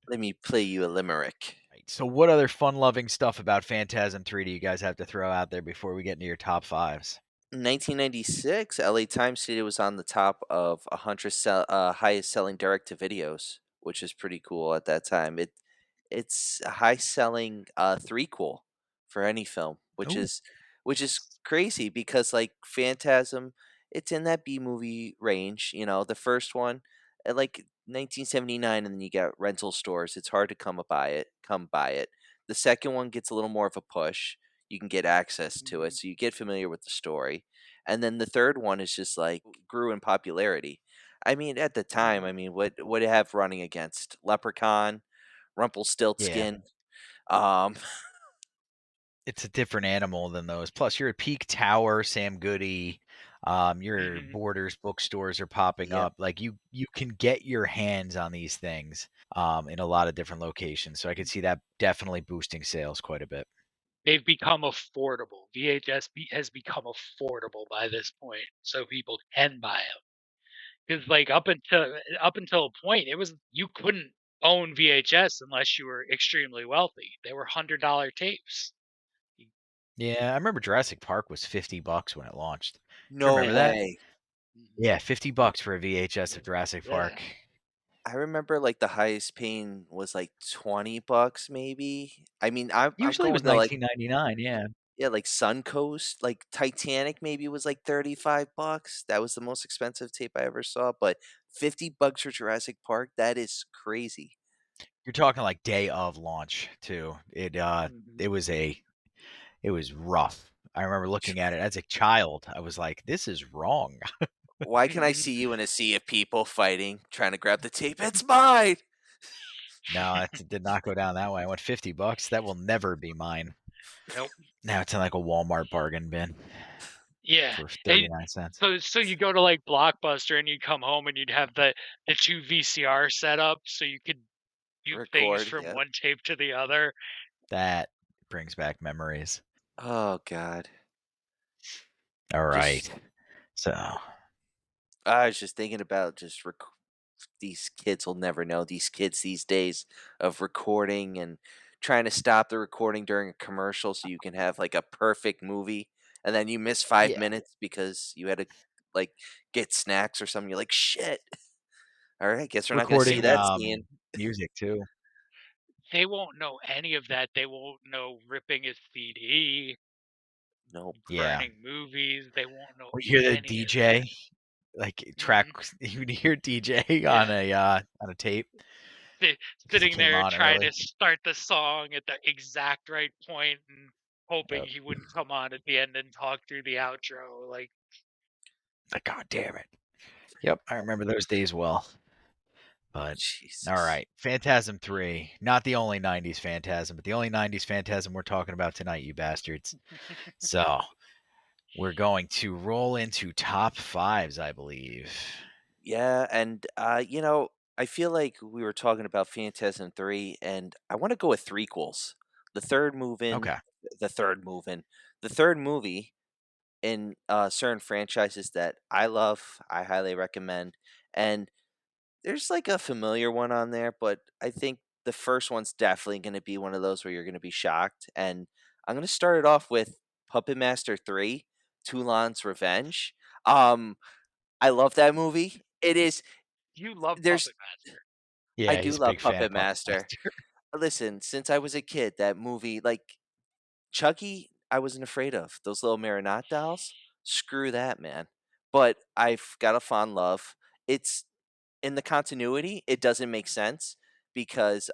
let me play you a limerick. Right, so what other fun-loving stuff about Phantasm 3 do you guys have to throw out there before we get into your top fives? 1996, LA Times said it was on the top of 100 highest selling direct to videos, which is pretty cool at that time. It's a high selling threequel for any film, Oh, which is crazy because like Phantasm, it's in that B movie range. You know, the first one at like 1979, and then you got rental stores. It's hard to come by it. Come by it. The second one gets a little more of a push. You can get access to it, Mhm. so you get familiar with the story. And then the third one is just like grew in popularity. I mean, at the time, I Mhm. mean, what do you have running against Leprechaun, yeah. Rumpelstiltskin? Um, It's a different animal than those. Plus, you're at Peak Tower, Sam Goody. Your Mhm. Borders bookstores are popping yep. up. Like you can get your hands on these things in a lot of different locations. So I could see that definitely boosting sales quite a bit. They've become affordable. Has become affordable by this point, so people can buy them. Because like up until a point, it was you couldn't own VHS unless you were extremely wealthy. They were $100 tapes. Yeah, I remember Jurassic Park was $50 when it launched. Do you No remember Yeah. that? way. Mhm. Yeah, $50 for a VHS of Jurassic Yeah. Park. I remember like the highest paying was like $20 maybe. I mean, I'm Usually it was going to like 19.99. Yeah. yeah, like Suncoast, like Titanic maybe was like $35. That was the most expensive tape I ever saw, but $50 for Jurassic Park, that is crazy. You're talking like day of launch too. Mhm. It was it was rough. I remember looking at it as a child. I was like, this is wrong. Why can I see you in a sea of people fighting, trying to grab the tape? It's mine. No, that did not go down that way. I went $50. That will never be mine. Nope. Now it's in like a Walmart bargain bin Yeah. for And 39 cents. so you go to like Blockbuster and you come home and you'd have the two VCR set up so you could do things Record, from yeah. one tape to the other. That brings back memories. Oh god. All right. Just So, I was just thinking about these kids will never know, these kids these days, of recording and trying to stop the recording during a commercial so you can have like a perfect movie, and then you miss 5 yeah, minutes because you had to like get snacks or something. You're like, "Shit. All right, guess we're not going to see recording that scene." music too. They won't know any of that. They won't know ripping a CD, Nope. Yeah. burning movies. They won't know We hear the any of that. DJ like track Mhm. you would hear DJ Yeah. on a tape Si because he Sitting came there on trying early. to start the song at the exact right point and hoping Yep. he wouldn't come on at the end and talk through the outro. Like, Like, God damn it. Yep, I remember those days well. But all Jesus. right, Phantasm 3, not the only 90s Phantasm, but the only 90s Phantasm we're talking about tonight, you bastards. So, we're going to roll into top fives, I believe. Yeah, and you know, I feel like we were talking about Phantasm 3, and I want to go with threequels. The third move in, Okay. the third move in, the third movie in certain franchises that I love, I highly recommend. And There's like a familiar one on there, but I think the first one's definitely going to be one of those where you're going to be shocked. And I'm going to start it off with Puppet Master 3, Toulon's Revenge. Um, I love that movie. It is, You love there's, Puppet Master. I Yeah, do he's a love big fan Puppet of Puppet Master. Master. Listen, since I was a kid, that movie, like Chucky, I wasn't afraid of. Those little Marionette dolls, screw that, man. But I've got a fond love. It's in the continuity, it doesn't make sense because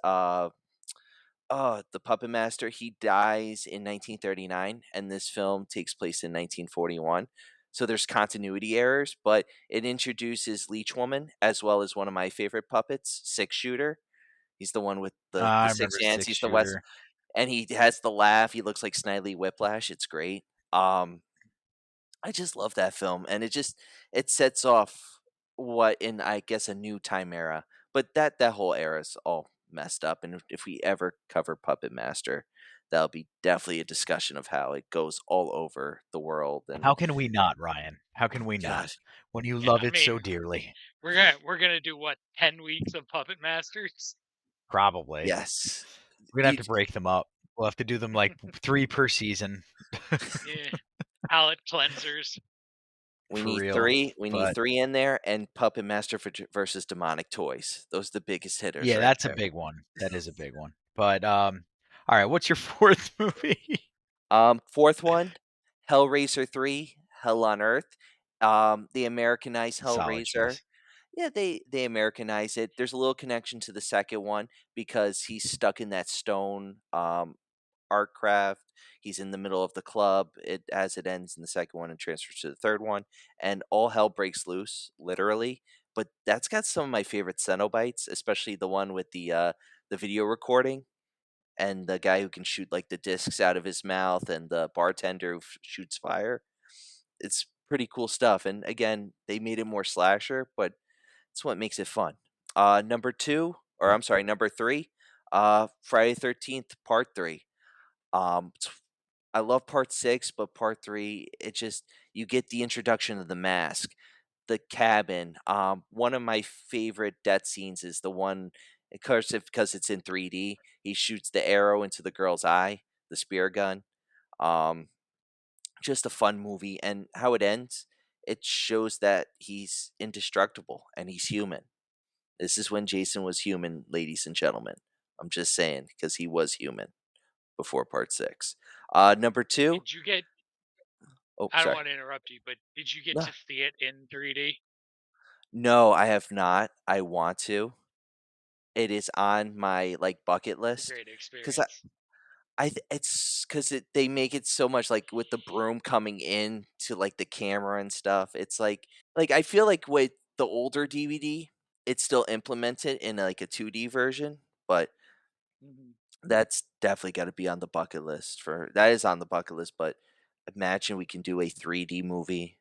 the puppet master, he dies in 1939 and this film takes place in 1941. So there's continuity errors, but it introduces Leech Woman as well as one of my favorite puppets, Six Shooter. He's the one with the I six remember hands. Six He's the West, Shooter. and he has the laugh. He looks like Snidely Whiplash. It's great. Um, I just love that film, and it sets off what in, I guess, a new time era. But that whole era is all messed up, and if we ever cover Puppet Master, that'll be definitely a discussion of how it goes all over the world. And How can we not, Ryan? How can we not? gosh, When you Yeah, love I it so mean, dearly. we're gonna do what, 10 weeks of Puppet Masters? Probably. yes, We're gonna have you, to break them up. We'll have to do them like 3 per season. Yeah, palate cleansers. we For need real. three. We need But three in there, and Puppet Master versus Demonic Toys. Those are the biggest hitters yeah, right that's a there. big one. That is a big one. But all right, what's your fourth movie? Fourth one, Hellraiser 3, Hell on Earth. They Americanized Solid Hellraiser. choice. Yeah, they Americanize it. There's a little connection to the second one because he's stuck in that stone art craft. He's in the middle of the club. It as it ends in the second one and transfers to the third one, and all hell breaks loose, literally. But that's got some of my favorite Cenobites, especially the one with the video recording and the guy who can shoot like the discs out of his mouth and the bartender who shoots fire. It's pretty cool stuff. And again, they made it more slasher, but it's what makes it fun. Number two, or Yep. I'm sorry, number three, Friday 13th, part three. It's I love part six, but part three, it just you get the introduction of the mask, the cabin. One of my favorite death scenes is the one, of course, because it's in 3D. He shoots the arrow into the girl's eye, the spear gun. Um, just a fun movie, and how it ends, it shows that he's indestructible and he's human. This is when Jason was human, ladies and gentlemen. I'm just saying because he was human before part six. Number two. Did you get? Oh, I don't sorry. want to interrupt you, but did you get No, to see it in 3D? no, I have not. I want to. It is on my like bucket It's a list great because experience. it's because they make it so much like with the broom coming in to like the camera and stuff. It's like I feel like with the older DVD, it's still implemented in like a 2D version, but Mhm. that's definitely got to be on the bucket list for that is on the bucket list. But imagine we can do a 3D movie,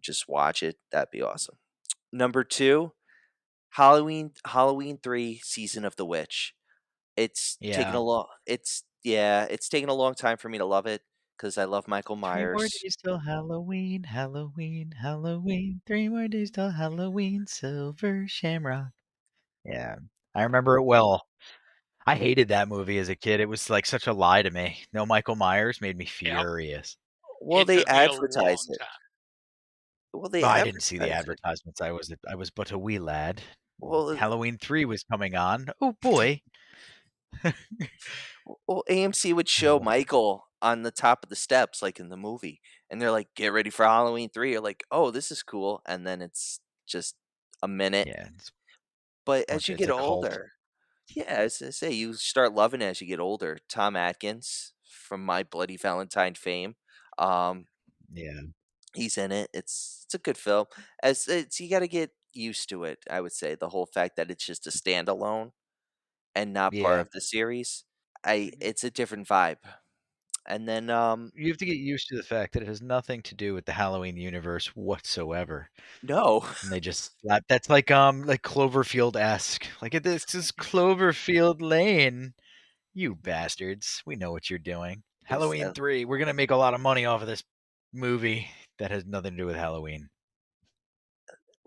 just watch it. That'd be awesome. Number two, Halloween 3 Season of the Witch. It's taken Yeah. a long it's taken a long time for me to love it because I love Michael 3 more Myers. days till Halloween, Halloween, Halloween. 3 more days till Halloween, Silver Shamrock. Yeah. I remember it well. I hated that movie as a kid. It was like such a lie to me. No Michael Myers made me Yep. furious. Well, It they took me a advertise long it. time. Well, they Well, I didn't see the advertise it. advertisements. I was but a wee lad. Well, Halloween 3 was coming on. Oh boy. AMC would show Oh, Michael on the top of the steps like in the movie, and they're like, "Get ready for Halloween 3." You're like, "Oh, this is cool." And then it's just a minute. yeah, But as you it's get a cult. older, yeah, as I say, you start loving it as you get older. Tom Atkins from My Bloody Valentine fame. Um, Yeah. He's in it. It's a good film. As it's you got to get used to it. I would say the whole fact that it's just a standalone and not part Yeah. of the series. I Mhm. It's a different vibe. And then You have to get used to the fact that it has nothing to do with the Halloween universe whatsoever. no, And they just slap that's like Cloverfield-esque. Like this is Cloverfield Lane. You bastards. We know what you're doing. it's Halloween 3. We're gonna make a lot of money off of this movie that has nothing to do with Halloween.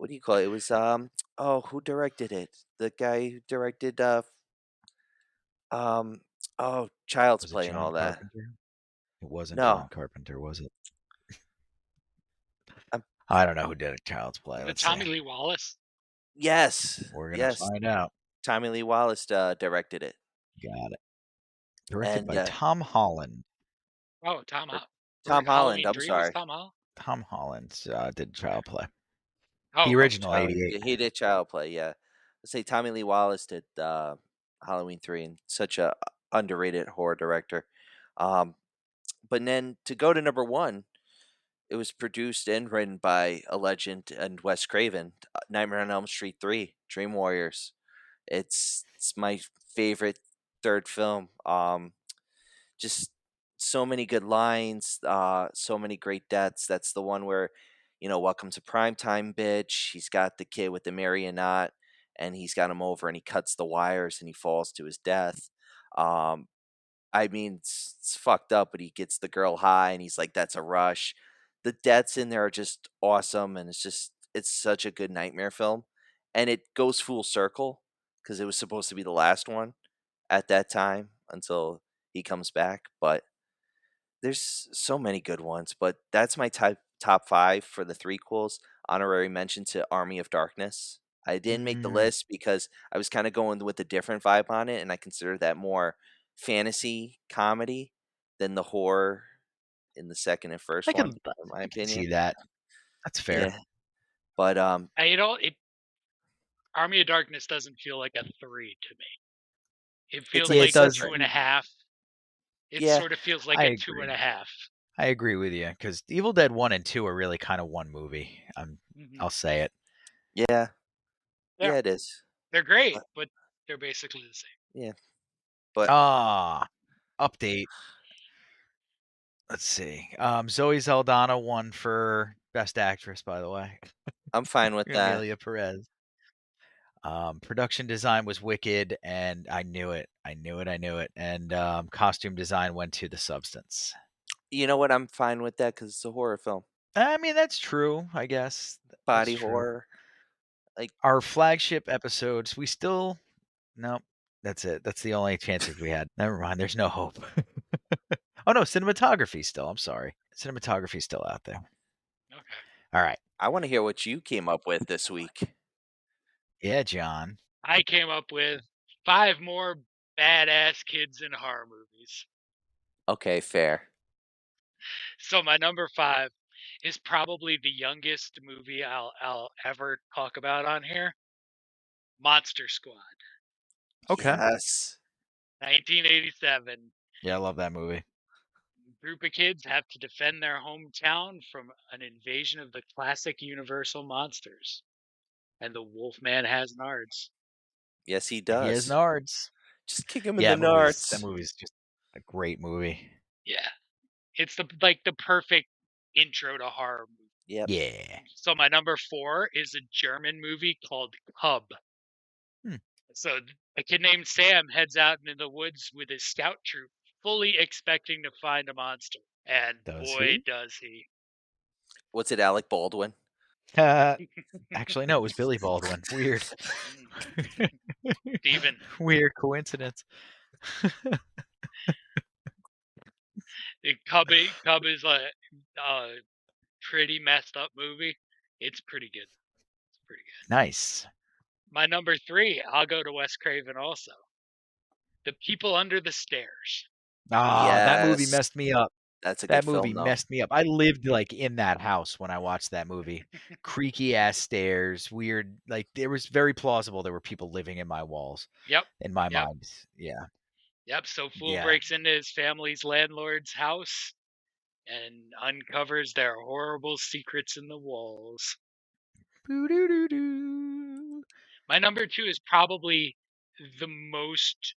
what do you call it? It was oh, who directed it? The guy who directed um oh, Child's Was it Play and John all that. Carpenter? It wasn't No, John Carpenter, was it? I'm, I don't know who did a Child's Play. Was it Let's see. Tommy Lee Wallace? yes, We're gonna yes. find out. Tommy Lee Wallace directed it, Got it. Directed and by Tom Holland. Oh, or Tom Holland. Halloween I'm 3 was sorry. Tom Holland? Tom Holland did Child Play. Oh, The original Child, 88. he did Child Play. Yeah, let's say Tommy Lee Wallace did Halloween 3, and such a underrated horror director. Um, but then to go to number one, it was produced and written by a legend and Wes Craven. Nightmare on Elm Street 3, Dream Warriors. It's my favorite third film. Just so many good lines, so many great deaths. That's the one where, welcome to primetime, bitch. He's got the kid with the marionette, and he's got him over, and he cuts the wires, and he falls to his death. Um, I mean, it's fucked up, but he gets the girl high, and he's like, "That's a rush." The deaths in there are just awesome, and it's such a good nightmare film, and it goes full circle because it was supposed to be the last one at that time until he comes back. But there's so many good ones, but that's my top five for the threequels. Honorary mention to Army of Darkness. I didn't make the Mm, list because I was kind of going with a different vibe on it, and I consider that more fantasy comedy than the horror in the second and first I one, can in my I can see opinion. that. That's fair. Yeah, but Army of Darkness doesn't feel like a 3 to me. It it's feels like Yeah, a it like a does. two and separate. a half. It Yeah, sort of feels like I a two agree. and a half. I agree with you because Evil Dead 1 and 2 are really kind of one movie. Mhm. I'll say it. yeah, Yeah, yeah. It is. they're great, But but they're basically the same. yeah, but Update. Let's see. Zoe Saldana won for Best Actress, by the way. I'm fine with that. Amelia Perez. Production design was wicked, and I knew it. I knew it. I knew it. And costume design went to The Substance. You know what? I'm fine with that because it's a horror film, I mean, that's true. I guess that's body true. horror. Like, Our flagship episodes, we still nope. That's it. That's the only chances we had. Never mind. There's no hope. Oh no, cinematography still. I'm sorry. Cinematography still out there. Okay. All right. I want to hear what you came up with this week. Yeah, John. I came up with 5 more badass kids in horror movies. Okay, fair. So my number 5 is probably the youngest movie I'll ever talk about on here. Monster Squad, Okay. Yes. 1987. Yeah, I love that movie. Group of kids have to defend their hometown from an invasion of the classic Universal monsters. And the Wolfman has nards. Yes, he He has does. nards. Just kick him in Yeah, the that nards. movie's just a great movie. Yeah. It's the perfect intro to horror movie. Yep. Yeah. So my number 4 is a German movie called Cub. Hmm. So a kid named Sam heads out into the woods with his scout troop, fully expecting to find a monster. And Does boy, he? does he. What's it, Alec Baldwin? Actually, no, it was Billy Baldwin. Weird. Steven. Weird coincidence. Cub is a pretty messed up movie. It's pretty good. It's pretty good. Nice. My number 3, I'll go to Wes Craven also. The People Under the Stairs. Ah, that movie Yes. messed me up. That's a That good movie film, though. messed me up. I lived like in that house when I watched that movie. Creaky ass stairs, weird. Like it was very plausible there were people living in my walls. Yep. In my Yep. mind. Yeah. Yep. So Fool Yeah. breaks into his family's landlord's house and uncovers their horrible secrets in the walls. Boo-doo-doo-doo. My number 2 is probably the most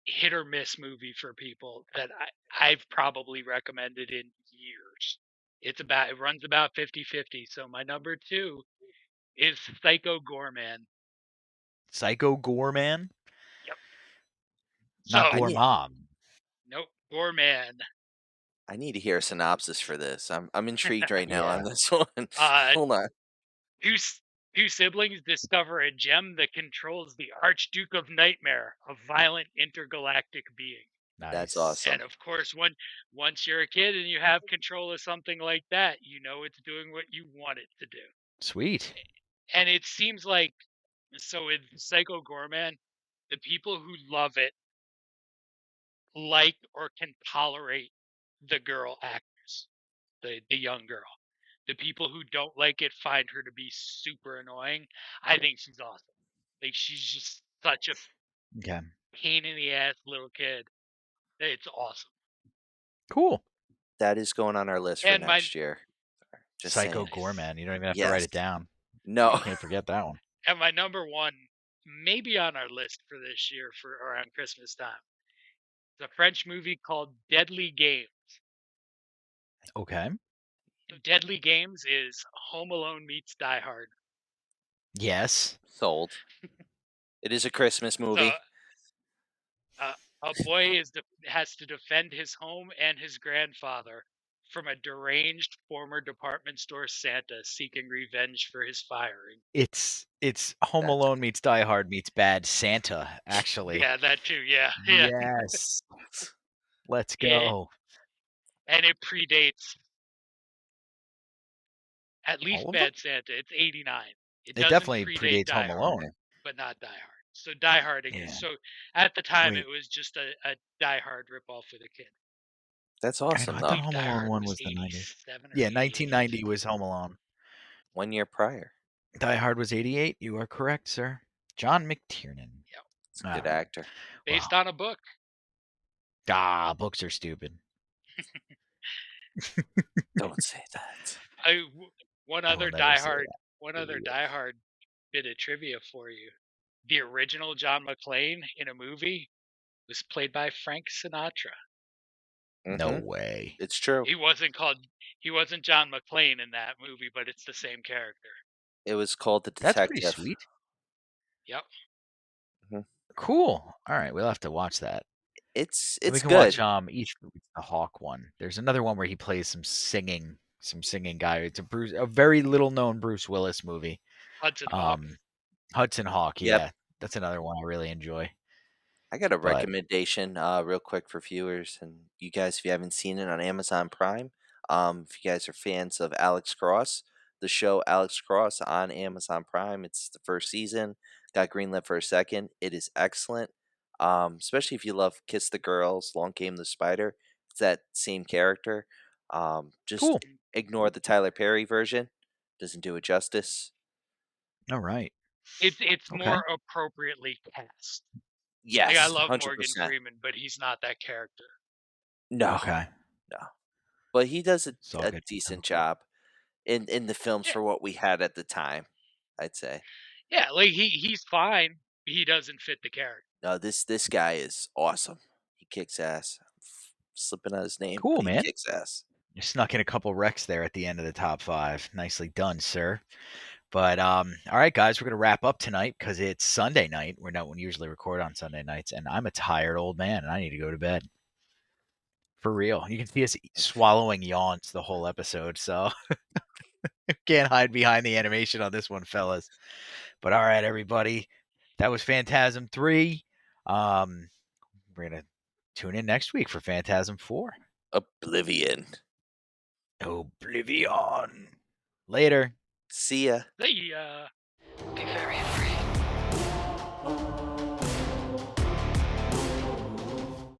hit or miss movie for people that I've probably recommended in years. It runs about 50-50. So my number 2 is Psycho Gorman. Psycho Gorman? Yep. Not So Gormam. nope, Gorman. I need to hear a synopsis for this. I'm intrigued right now Yeah. on this one. Hold on. Two siblings discover a gem that controls the Archduke of Nightmare, a violent intergalactic being. Nice. That's awesome. And of course, once you're a kid and you have control of something like that, you know it's doing what you want it to do. Sweet. And it seems like, so with Psycho Gorman, the people who love it like or can tolerate the girl actress, the young girl. The people who don't like it find her to be super annoying. I think she's awesome. Like, she's just such a Okay. pain in the ass little kid. It's awesome. Cool. That is going on our list for And next year. Just Psycho saying. Gorman. You don't even have to write Yes. it down. No. Can't forget that one. And my number one, maybe on our list for this year for around Christmas time, it's a French movie called Deadly Games. Okay. Deadly Games is Home Alone meets Die Hard. Yes. Sold. It is a Christmas movie. So, a boy has to defend his home and his grandfather from a deranged former department store Santa seeking revenge for his firing. It's Home Alone meets Die Hard meets Bad Santa, actually. Yeah, that too. Yeah. Yes. Let's go. And it predates at least All of Bad Santa. It's 89. It doesn't definitely predate predates Die Home Hard, Alone. but not Die Hard. So Die Hard again. Yeah. So at the time, Wait. it was just a Die Hard ripoff for the kid. That's I awesome, know, I though. thought Home Die Alone Hard 1 was was the 90s. 87 or Yeah, 88. 1990 was Home Alone. 1 year prior. Die Hard was 88. You are correct, sir. John McTiernan. Yep. He's a good All right. actor. Based on a book. Books are stupid. Don't say that. One I will other never Die say Hard. that. One other Die Hard bit of trivia for you. The original John McClane in a movie was played by Frank Sinatra. No Mhm. way. It's true. He wasn't John McClane in that movie, but it's the same character. It was called The That's Detective. pretty sweet. Yep. Cool. All right, we'll have to watch that. It's And we can good. watch Each the Hawk one. There's another one where he plays some singing guy. It's a very little known Bruce Willis movie. Hudson Hawk. Hudson Hawk, Yep. yeah. That's another one I really enjoy. I got a But- recommendation real quick for viewers and you guys if you haven't seen it on Amazon Prime. If you guys are fans of Alex Cross, the show Alex Cross on Amazon Prime, it's the first season. Got greenlit for a second. It is excellent. Especially if you love Kiss the Girls, Long Game the Spider. It's that same character. Just Cool. ignore the Tyler Perry version. Doesn't do it justice. All right. It's Okay. more appropriately cast. Yes, Like, I love 100%. Morgan Freeman, but he's not that character. No. Okay. But he does a all good. decent job in the films Yeah. for what we had at the time, I'd say. Yeah, like he's fine. He doesn't fit the character. No, this guy is awesome. He kicks ass. Slipping on his name. Cool, but he man. kicks ass. You snuck in a couple wrecks there at the end of the top 5. Nicely done, sir. But all right, guys, we're gonna wrap up tonight because it's Sunday night. We usually record on Sunday nights, and I'm a tired old man, and I need to go to bed. For real, you can see us swallowing yawns the whole episode, so can't hide behind the animation on this one, fellas. But all right, everybody, that was Phantasm 3. We're gonna tune in next week for Phantasm 4. Oblivion. Oblivion. Later. See ya. They Be very afraid.